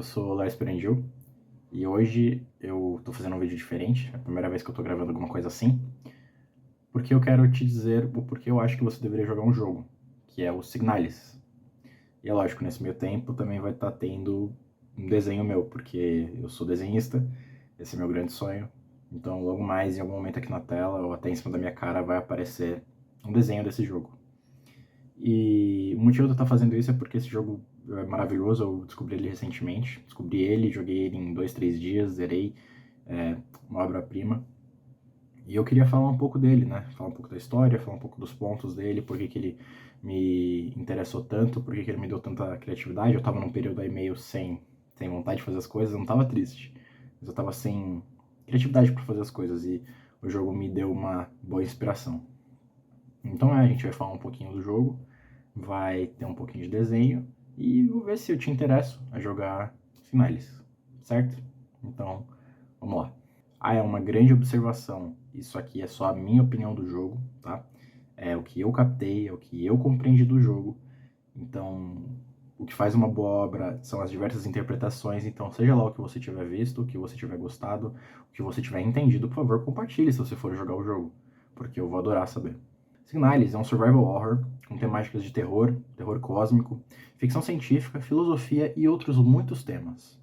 eu sou o Lars Perendil e hoje eu tô fazendo um vídeo diferente, é a primeira vez que eu tô gravando alguma coisa assim, porque eu quero te dizer o porquê eu acho que você deveria jogar um jogo, que é o Signalis. E é lógico, nesse meio tempo também vai estar tendo um desenho meu, porque eu sou desenhista, esse é meu grande sonho, então logo mais em algum momento aqui na tela ou até em cima da minha cara vai aparecer um desenho desse jogo. E o motivo de eu estar fazendo isso é porque esse jogo é maravilhoso, eu descobri ele recentemente. Descobri ele, joguei ele em 2, 3 dias, zerei, uma obra-prima. E eu queria falar um pouco dele, né? Falar um pouco da história, falar um pouco dos pontos dele, por que ele me interessou tanto, por que ele me deu tanta criatividade. Eu tava num período aí meio sem vontade de fazer as coisas, eu não tava triste, mas eu tava sem criatividade para fazer as coisas e o jogo me deu uma boa inspiração. Então a gente vai falar um pouquinho do jogo, vai ter um pouquinho de desenho e vou ver se eu te interesso a jogar Signalis, certo? Então, vamos lá. É uma grande observação, isso aqui é só a minha opinião do jogo, tá? É o que eu captei, é o que eu compreendi do jogo, então o que faz uma boa obra são as diversas interpretações, então seja lá o que você tiver visto, o que você tiver gostado, o que você tiver entendido, por favor, compartilhe se você for jogar o jogo, porque eu vou adorar saber. Signalis é um survival horror com temáticas de terror, terror cósmico, ficção científica, filosofia e outros muitos temas.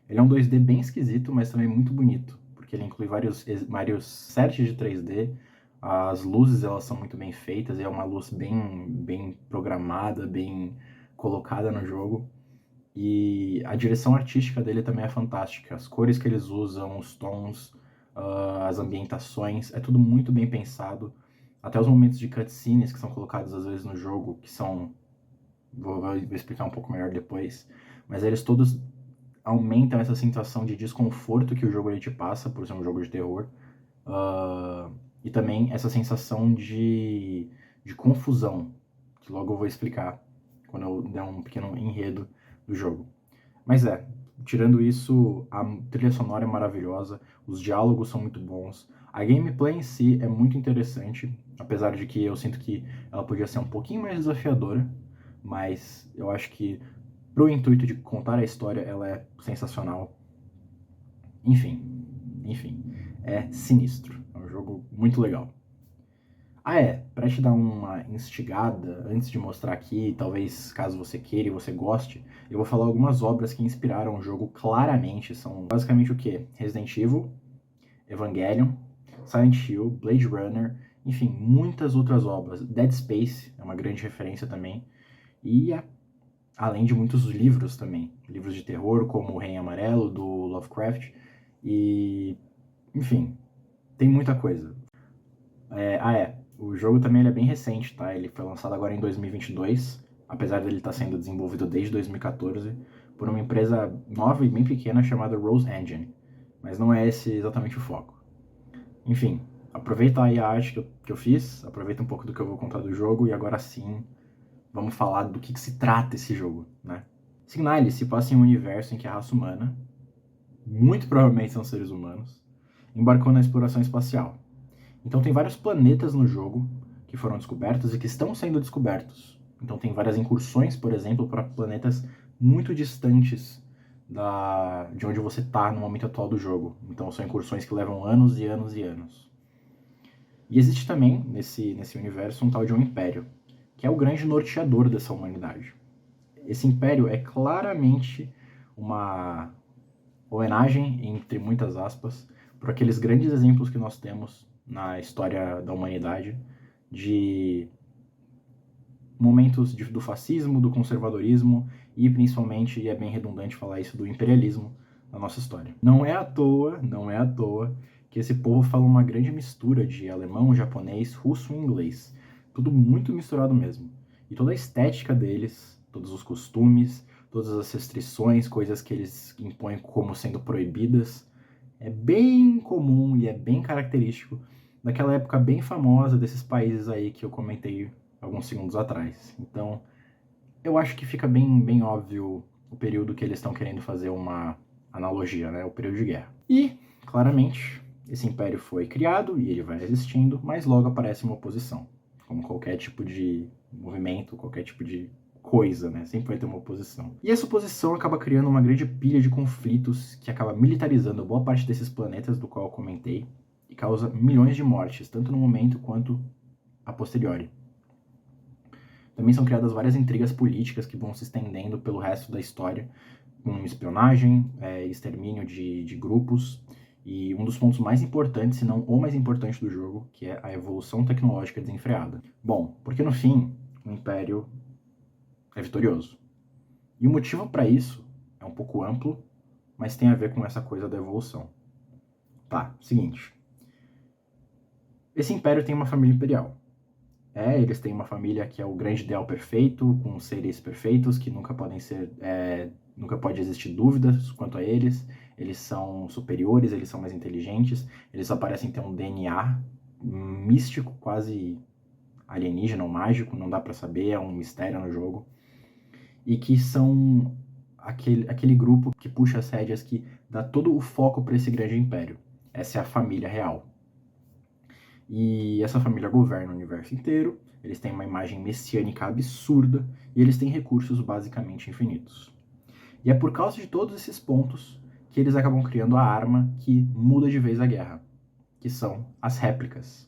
Ele é um 2D bem esquisito, mas também muito bonito, porque ele inclui vários sets de 3D, as luzes elas são muito bem feitas, é uma luz bem programada, bem colocada no jogo, e a direção artística dele também é fantástica, as cores que eles usam, os tons, as ambientações, é tudo muito bem pensado, até os momentos de cutscenes que são colocados às vezes no jogo, que são, vou explicar um pouco melhor depois, mas eles todos aumentam essa sensação de desconforto que o jogo ele te passa, por ser um jogo de terror, e também essa sensação de confusão, que logo eu vou explicar quando eu der um pequeno enredo do jogo. Mas tirando isso, a trilha sonora é maravilhosa, os diálogos são muito bons, a gameplay em si é muito interessante, apesar de que eu sinto que ela podia ser um pouquinho mais desafiadora, mas eu acho que pro intuito de contar a história ela é sensacional. Enfim, é sinistro, é um jogo muito legal. Pra te dar uma instigada, antes de mostrar aqui, talvez caso você queira e você goste, eu vou falar algumas obras que inspiraram o jogo claramente, são basicamente o que? Resident Evil, Evangelion, Silent Hill, Blade Runner, enfim, muitas outras obras. Dead Space é uma grande referência também, e além de muitos livros também, livros de terror como O Rei Amarelo, do Lovecraft, e enfim, tem muita coisa. O jogo também ele é bem recente, tá? Ele foi lançado agora em 2022, apesar dele estar sendo desenvolvido desde 2014 por uma empresa nova e bem pequena chamada Rose Engine, mas não é esse exatamente o foco. Enfim, aproveita aí a arte que eu fiz, aproveita um pouco do que eu vou contar do jogo e agora sim, vamos falar do que se trata esse jogo, né? Signalis se passa em um universo em que a raça humana, muito provavelmente são seres humanos, embarcou na exploração espacial. Então tem vários planetas no jogo que foram descobertos e que estão sendo descobertos. Então tem várias incursões, por exemplo, para planetas muito distantes de onde você está no momento atual do jogo. Então são incursões que levam anos e anos e anos. E existe também, nesse universo, um tal de um império, que é o grande norteador dessa humanidade. Esse império é claramente uma homenagem, entre muitas aspas, por aqueles grandes exemplos que nós temos na história da humanidade, de momentos do fascismo, do conservadorismo e principalmente, e é bem redundante falar isso, do imperialismo na nossa história. Não é à toa que esse povo fala uma grande mistura de alemão, japonês, russo e inglês. Tudo muito misturado mesmo. E toda a estética deles, todos os costumes, todas as restrições, coisas que eles impõem como sendo proibidas, é bem comum e é bem característico daquela época bem famosa desses países aí que eu comentei alguns segundos atrás. Então, eu acho que fica bem óbvio o período que eles estão querendo fazer uma analogia, né? O período de guerra. E, claramente, esse império foi criado e ele vai existindo, mas logo aparece uma oposição. Como qualquer tipo de movimento, qualquer tipo de coisa, né? Sempre vai ter uma oposição. E essa oposição acaba criando uma grande pilha de conflitos que acaba militarizando boa parte desses planetas do qual eu comentei e causa milhões de mortes, tanto no momento quanto a posteriori. Também são criadas várias intrigas políticas que vão se estendendo pelo resto da história, com espionagem, extermínio de grupos, e um dos pontos mais importantes, se não o mais importante do jogo, que é a evolução tecnológica desenfreada. Bom, porque no fim, o Império é vitorioso. E o motivo para isso é um pouco amplo, mas tem a ver com essa coisa da evolução. Tá, seguinte. Esse Império tem uma família imperial. Eles têm uma família que é o grande ideal perfeito, com seres perfeitos, que nunca podem ser... nunca pode existir dúvidas quanto a eles. Eles são superiores, eles são mais inteligentes, eles parecem ter um DNA místico, quase alienígena ou mágico, não dá pra saber, é um mistério no jogo. E que são aquele grupo que puxa as rédeas, que dá todo o foco para esse grande império. Essa é a família real. E essa família governa o universo inteiro, eles têm uma imagem messiânica absurda, e eles têm recursos basicamente infinitos. E é por causa de todos esses pontos que eles acabam criando a arma que muda de vez a guerra, que são as réplicas.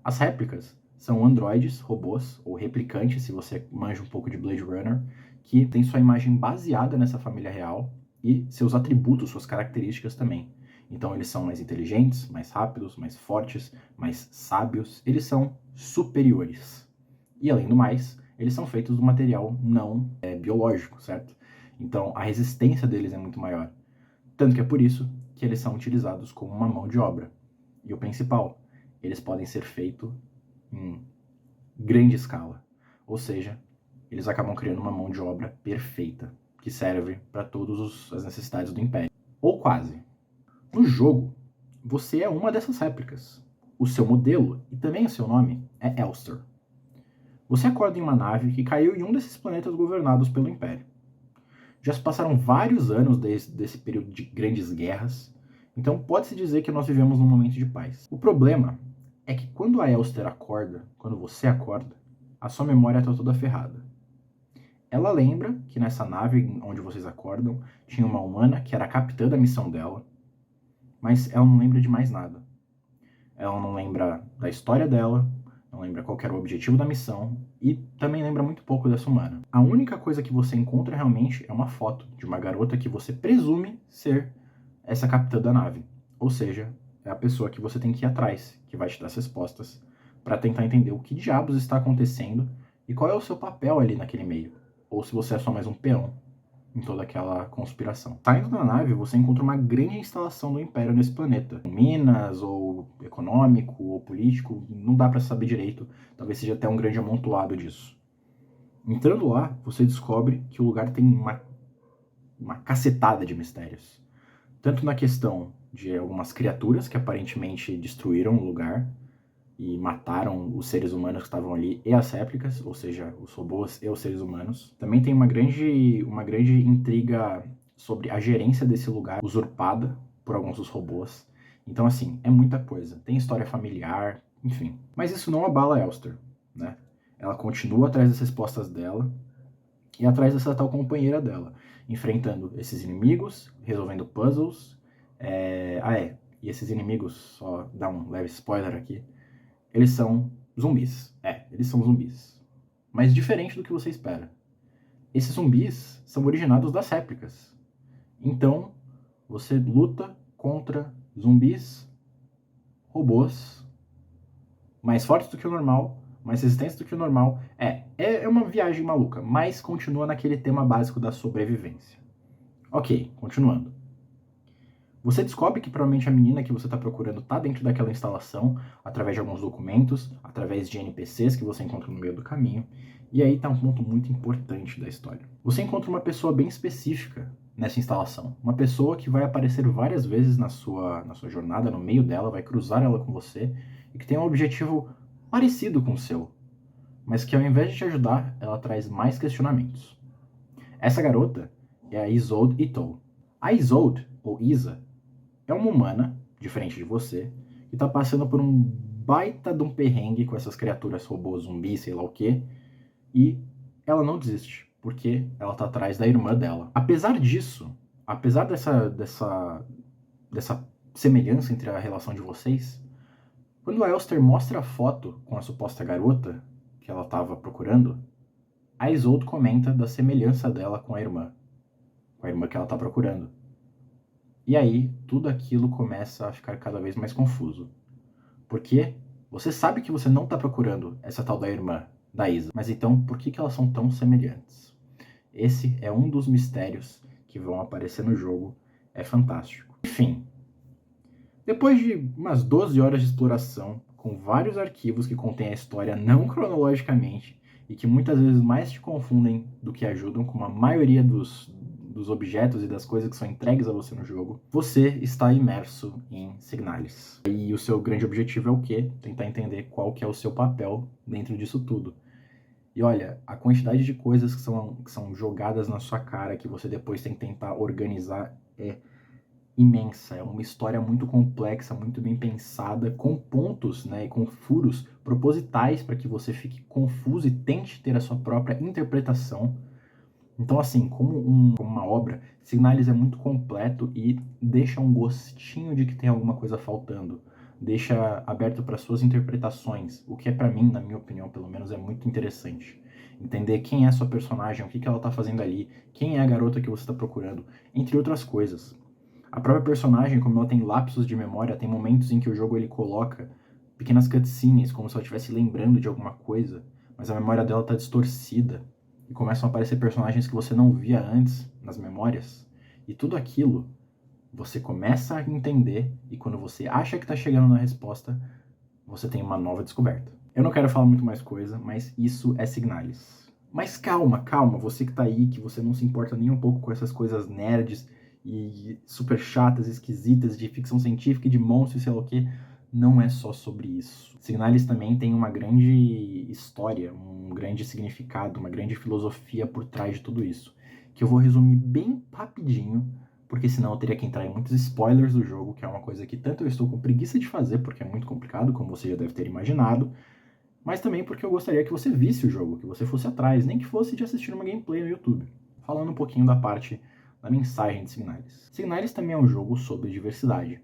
As réplicas são androides, robôs, ou replicantes, se você manja um pouco de Blade Runner, que tem sua imagem baseada nessa família real e seus atributos, suas características também. Então eles são mais inteligentes, mais rápidos, mais fortes, mais sábios, eles são superiores. E além do mais, eles são feitos do material não biológico, certo? Então a resistência deles é muito maior. Tanto que é por isso que eles são utilizados como uma mão de obra. E o principal, eles podem ser feitos em grande escala. Ou seja, eles acabam criando uma mão de obra perfeita, que serve para todas as necessidades do Império. Ou quase. No jogo, você é uma dessas réplicas. O seu modelo, e também o seu nome, é Elster. Você acorda em uma nave que caiu em um desses planetas governados pelo Império. Já se passaram vários anos desde esse período de grandes guerras, então pode-se dizer que nós vivemos num momento de paz. O problema é que quando a Elster acorda, quando você acorda, a sua memória está toda ferrada. Ela lembra que nessa nave onde vocês acordam, tinha uma humana que era a capitã da missão dela, mas ela não lembra de mais nada. Ela não lembra da história dela, não lembra qual era o objetivo da missão e também lembra muito pouco dessa humana. A única coisa que você encontra realmente é uma foto de uma garota que você presume ser essa capitã da nave. Ou seja, é a pessoa que você tem que ir atrás, que vai te dar as respostas para tentar entender o que diabos está acontecendo e qual é o seu papel ali naquele meio. Ou se você é só mais um peão em toda aquela conspiração. Saindo da nave, você encontra uma grande instalação do Império nesse planeta. Minas, ou econômico, ou político, não dá para saber direito. Talvez seja até um grande amontoado disso. Entrando lá, você descobre que o lugar tem uma cacetada de mistérios. Tanto na questão de algumas criaturas que aparentemente destruíram o lugar e mataram os seres humanos que estavam ali e as réplicas, ou seja, os robôs e os seres humanos. Também tem uma grande intriga sobre a gerência desse lugar, usurpada por alguns dos robôs. Então, assim, é muita coisa. Tem história familiar, enfim. Mas isso não abala a Elster, né? Ela continua atrás das respostas dela e atrás dessa tal companheira dela, enfrentando esses inimigos, resolvendo puzzles. E esses inimigos, só dar um leve spoiler aqui, eles são zumbis. Eles são zumbis. Mas diferente do que você espera. Esses zumbis são originados das réplicas. Então, você luta contra zumbis, robôs, mais fortes do que o normal, mais resistentes do que o normal. É uma viagem maluca, mas continua naquele tema básico da sobrevivência. Ok, continuando. Você descobre que provavelmente a menina que você está procurando está dentro daquela instalação, através de alguns documentos, através de NPCs que você encontra no meio do caminho, e aí está um ponto muito importante da história. Você encontra uma pessoa bem específica nessa instalação, uma pessoa que vai aparecer várias vezes na sua jornada, no meio dela, vai cruzar ela com você, e que tem um objetivo parecido com o seu, mas que ao invés de te ajudar, ela traz mais questionamentos. Essa garota é a Isolde Ito. A Isolde, ou Isa, é uma humana, diferente de você, que tá passando por um baita de um perrengue com essas criaturas robôs, zumbis, sei lá o quê, e ela não desiste, porque ela tá atrás da irmã dela. Apesar disso, apesar dessa semelhança entre a relação de vocês, quando a Elster mostra a foto com a suposta garota que ela estava procurando, a Isolde comenta da semelhança dela com a irmã que ela está procurando. E aí, tudo aquilo começa a ficar cada vez mais confuso. Porque você sabe que você não está procurando essa tal da irmã da Isa, mas então por que elas são tão semelhantes? Esse é um dos mistérios que vão aparecer no jogo, é fantástico. Enfim, depois de umas 12 horas de exploração, com vários arquivos que contêm a história não cronologicamente e que muitas vezes mais te confundem do que ajudam, como a maioria dos objetos e das coisas que são entregues a você no jogo, você está imerso em Signalis. E o seu grande objetivo é o quê? Tentar entender qual que é o seu papel dentro disso tudo. E olha, a quantidade de coisas que são jogadas na sua cara, que você depois tem que tentar organizar, é imensa. É uma história muito complexa, muito bem pensada, com pontos, né, e com furos propositais para que você fique confuso e tente ter a sua própria interpretação. Então, assim, como uma obra, Signalis é muito completo e deixa um gostinho de que tem alguma coisa faltando. Deixa aberto para suas interpretações, o que é para mim, na minha opinião, pelo menos, é muito interessante. Entender quem é a sua personagem, o que ela está fazendo ali, quem é a garota que você está procurando, entre outras coisas. A própria personagem, como ela tem lapsos de memória, tem momentos em que o jogo ele coloca pequenas cutscenes, como se ela estivesse lembrando de alguma coisa, mas a memória dela está distorcida. E começam a aparecer personagens que você não via antes nas memórias. E tudo aquilo você começa a entender, e quando você acha que está chegando na resposta, você tem uma nova descoberta. Eu não quero falar muito mais coisa, mas isso é Signalis. Mas calma, você que tá aí, que você não se importa nem um pouco com essas coisas nerds e super chatas, esquisitas, de ficção científica e de monstros e sei lá o que, não é só sobre isso. Signalis também tem uma grande história, um grande significado, uma grande filosofia por trás de tudo isso, que eu vou resumir bem rapidinho, porque senão eu teria que entrar em muitos spoilers do jogo, que é uma coisa que tanto eu estou com preguiça de fazer, porque é muito complicado, como você já deve ter imaginado, mas também porque eu gostaria que você visse o jogo, que você fosse atrás, nem que fosse de assistir uma gameplay no YouTube, falando um pouquinho da parte da mensagem de Signalis. Signalis também é um jogo sobre diversidade.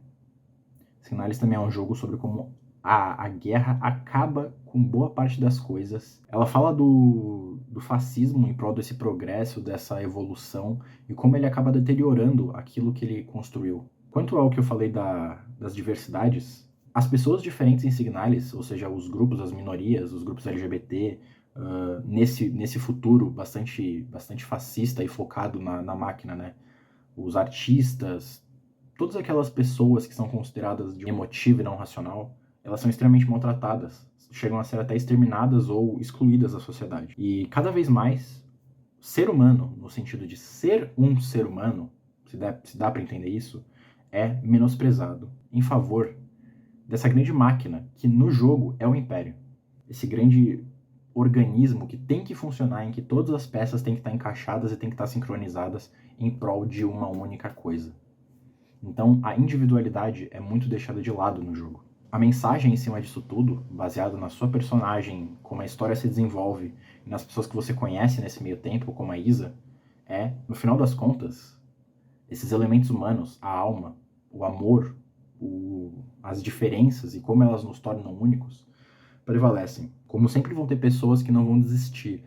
Signalis também é um jogo sobre como a guerra acaba com boa parte das coisas. Ela fala do fascismo em prol desse progresso, dessa evolução, e como ele acaba deteriorando aquilo que ele construiu. Quanto ao que eu falei das diversidades, as pessoas diferentes em Signalis, ou seja, os grupos, as minorias, os grupos LGBT, nesse futuro bastante fascista e focado na máquina, né? Os artistas, todas aquelas pessoas que são consideradas de emotivo e não racional, elas são extremamente maltratadas, chegam a ser até exterminadas ou excluídas da sociedade. E cada vez mais, ser humano, no sentido de ser um ser humano, se dá para entender isso, é menosprezado em favor dessa grande máquina que no jogo é o Império. Esse grande organismo que tem que funcionar, em que todas as peças têm que estar encaixadas e têm que estar sincronizadas em prol de uma única coisa. Então, a individualidade é muito deixada de lado no jogo. A mensagem em cima disso tudo, baseada na sua personagem, como a história se desenvolve, e nas pessoas que você conhece nesse meio tempo, como a Isa, é, no final das contas, esses elementos humanos, a alma, o amor, as diferenças e como elas nos tornam únicos, prevalecem. Como sempre vão ter pessoas que não vão desistir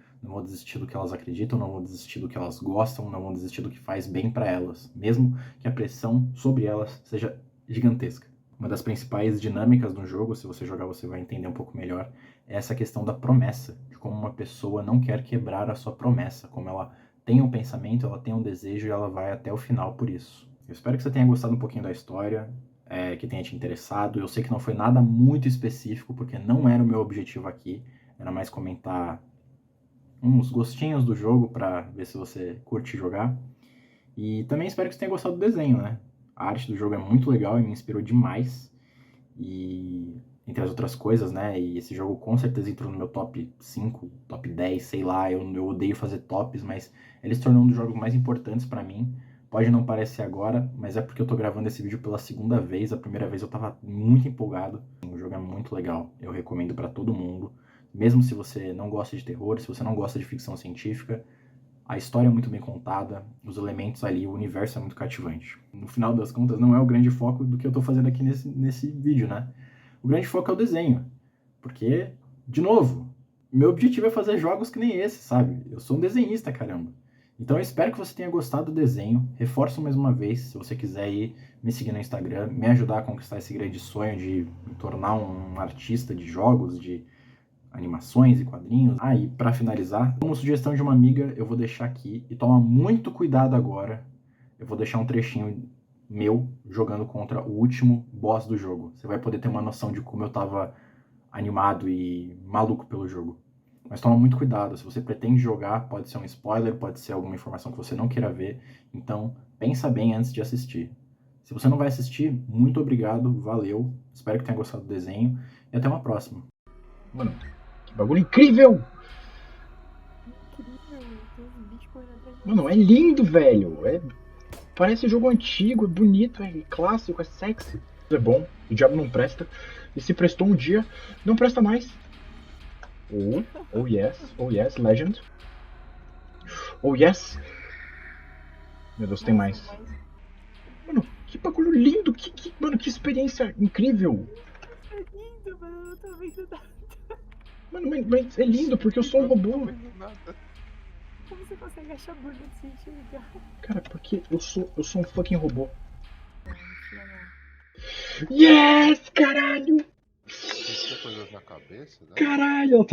do que elas acreditam, não vão desistir do que elas gostam, não vão desistir do que faz bem para elas, mesmo que a pressão sobre elas seja gigantesca. Uma das principais dinâmicas do jogo, se você jogar você vai entender um pouco melhor, é essa questão da promessa, de como uma pessoa não quer quebrar a sua promessa, como ela tem um pensamento, ela tem um desejo e ela vai até o final por isso. Eu espero que você tenha gostado um pouquinho da história, que tenha te interessado. Eu sei que não foi nada muito específico, porque não era o meu objetivo aqui, era mais comentar uns gostinhos do jogo para ver se você curte jogar. E também espero que você tenha gostado do desenho, né? A arte do jogo é muito legal e me inspirou demais. E entre as outras coisas, né? E esse jogo com certeza entrou no meu top 5, top 10, sei lá. Eu odeio fazer tops, mas ele se tornou um dos jogos mais importantes para mim. Pode não parecer agora, mas é porque eu tô gravando esse vídeo pela segunda vez. A primeira vez eu tava muito empolgado. O jogo é muito legal, eu recomendo para todo mundo. Mesmo se você não gosta de terror, se você não gosta de ficção científica, a história é muito bem contada, os elementos ali, o universo é muito cativante. No final das contas, não é o grande foco do que eu tô fazendo aqui nesse vídeo, né? O grande foco é o desenho. Porque, de novo, meu objetivo é fazer jogos que nem esse, sabe? Eu sou um desenhista, caramba. Então eu espero que você tenha gostado do desenho. Reforço mais uma vez, se você quiser ir me seguir no Instagram, me ajudar a conquistar esse grande sonho de me tornar um artista de jogos, de animações e quadrinhos. Ah, e pra finalizar, como sugestão de uma amiga, eu vou deixar aqui, e toma muito cuidado agora, eu vou deixar um trechinho meu jogando contra o último boss do jogo. Você vai poder ter uma noção de como eu tava animado e maluco pelo jogo. Mas toma muito cuidado, se você pretende jogar, pode ser um spoiler, pode ser alguma informação que você não queira ver, então pensa bem antes de assistir. Se você não vai assistir, muito obrigado, valeu, espero que tenha gostado do desenho e até uma próxima. Mano, que bagulho incrível! Incrível, tem uns bichos correndo atrás de Mano, você. é lindo, velho. Parece jogo antigo, é bonito, é clássico, é sexy. É bom, o diabo não presta. E se prestou um dia, não presta mais. Oh yes, legend. Oh yes. Meu Deus, tem mais. Mano, que bagulho lindo, mano, que experiência incrível. É lindo, mano, eu não tô vendo nada. Mano, mas é lindo porque eu sou um robô. Como você consegue achar bonito sem enxergar? Cara, porque eu sou um fucking robô. Não tinha não. Yes, caralho! Você tinha coisas na cabeça, né? Caralho,